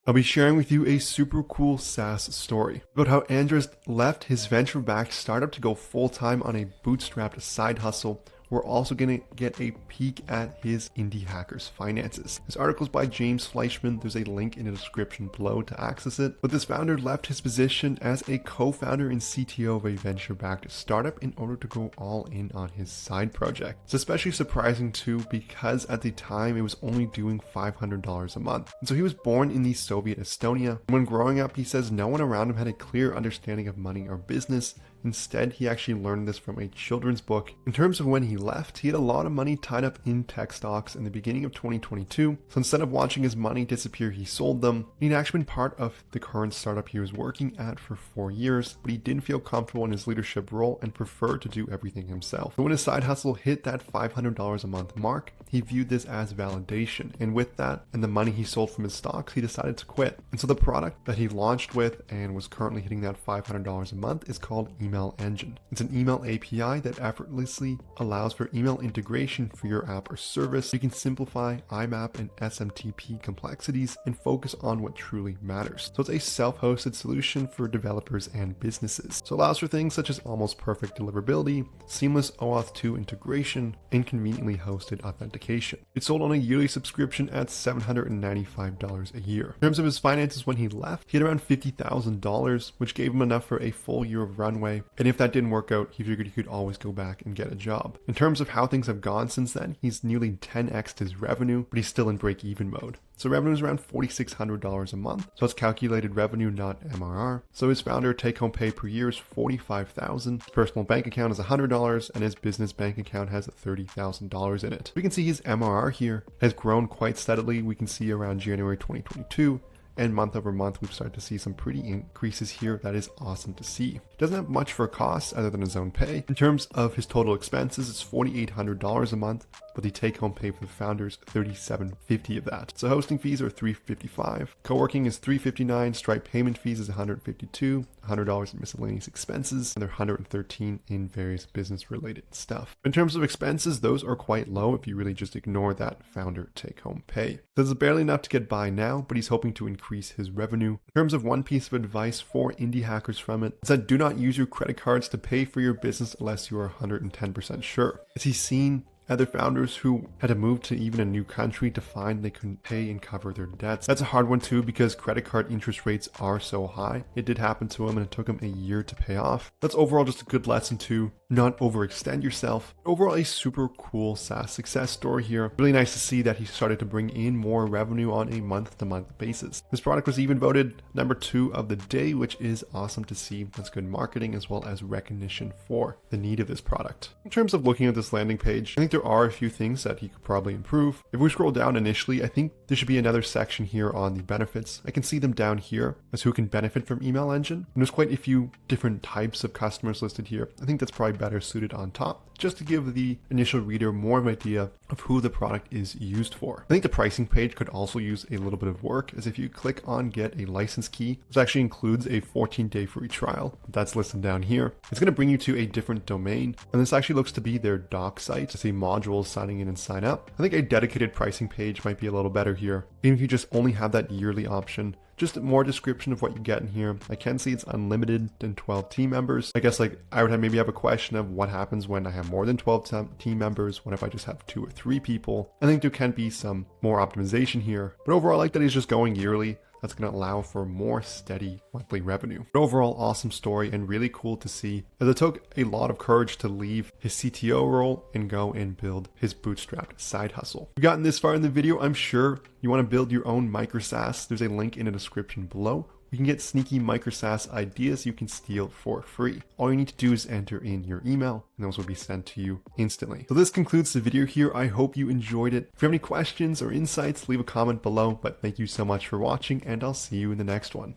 I'll be sharing with you a super cool SaaS story about how Andres left his venture-backed startup to go full-time on a bootstrapped side hustle. We're also going to get a peek at his IndieHackers finances. This article is by James Fleischman. There's a link in the description below to access it. But this founder left his position as a co-founder and CTO of a venture-backed startup in order to go all in on his side project. It's especially surprising too because at the time it was only doing $500 a month. And so he was born in the Soviet Estonia. When growing up, he says no one around him had a clear understanding of money or business. Instead, he actually learned this from a children's book. In terms of when he left, he had a lot of money tied up in tech stocks in the beginning of 2022. So instead of watching his money disappear, he sold them. He'd actually been part of the current startup he was working at for 4 years, but he didn't feel comfortable in his leadership role and preferred to do everything himself. So when his side hustle hit that $500 a month mark, he viewed this as validation. And with that and the money he sold from his stocks, he decided to quit. And so the product that he launched with and was currently hitting that $500 a month is called Email Engine. It's an email API that effortlessly allows for email integration for your app or service. You can simplify IMAP and SMTP complexities and focus on what truly matters. So it's a self-hosted solution for developers and businesses. So it allows for things such as almost perfect deliverability, seamless OAuth 2 integration, and conveniently hosted authentication. It's sold on a yearly subscription at $795 a year. In terms of his finances when he left, he had around $50,000, which gave him enough for a full year of runway. And if that didn't work out, he figured he could always go back and get a job. In terms of how things have gone since then, he's nearly 10x'd his revenue, but he's still in break-even mode. So revenue is around $4,600 a month. So it's calculated revenue, not MRR. So his founder take-home pay per year is $45,000. His personal bank account is $100, and his business bank account has $30,000 in it. We can see his MRR here has grown quite steadily. We can see around January 2022. And month over month, we've started to see some pretty increases here. That is awesome to see. He doesn't have much for costs other than his own pay. In terms of his total expenses, it's $4,800 a month, but the take-home pay for the founders, $3,750 of that. So hosting fees are $355. Co-working is $359. Stripe payment fees is $152. $100 in miscellaneous expenses, and they're $113 in various business-related stuff. In terms of expenses, those are quite low if you really just ignore that founder take-home pay. This is barely enough to get by now, but he's hoping to increase his revenue. In terms of one piece of advice for IndieHackers from it, is that do not use your credit cards to pay for your business unless you are 110% sure. As he's seen other founders who had to move to even a new country to find they couldn't pay and cover their debts. That's a hard one too because credit card interest rates are so high. It did happen to him and it took him a year to pay off. That's overall just a good lesson to not overextend yourself. Overall, a super cool SaaS success story here. Really nice to see that he started to bring in more revenue on a month-to-month basis. This product was even voted number 2 of the day, which is awesome to see. That's good marketing as well as recognition for the need of this product. In terms of looking at this landing page, I think there are a few things that he could probably improve. If we scroll down initially, I think there should be another section here on the benefits. I can see them down here as who can benefit from Email Engine. And there's quite a few different types of customers listed here. I think that's probably better suited on top, just to give the initial reader more of an idea of who the product is used for. I think the pricing page could also use a little bit of work, as if you click on get a license key, this actually includes a 14-day free trial. That's listed down here. It's going to bring you to a different domain, and this actually looks to be their doc site to see modules, signing in and sign up. I think a dedicated pricing page might be a little better here, even if you just only have that yearly option. Just more description of what you get in here. I can see it's unlimited and 12 team members. I guess I would maybe have a question of what happens when I have more than 12 team members. What if I just have 2 or 3 people? I think there can be some more optimization here, but overall I like that he's just going yearly. That's going to allow for more steady monthly revenue. But overall, awesome story and really cool to see, as it took a lot of courage to leave his CTO role and go and build his bootstrapped side hustle. If you've gotten this far in the video, I'm sure you want to build your own micro SaaS. There's a link in the description below. You can get sneaky micro SaaS ideas you can steal for free. All you need to do is enter in your email and those will be sent to you instantly. So this concludes the video here. I hope you enjoyed it. If you have any questions or insights, leave a comment below, but thank you so much for watching and I'll see you in the next one.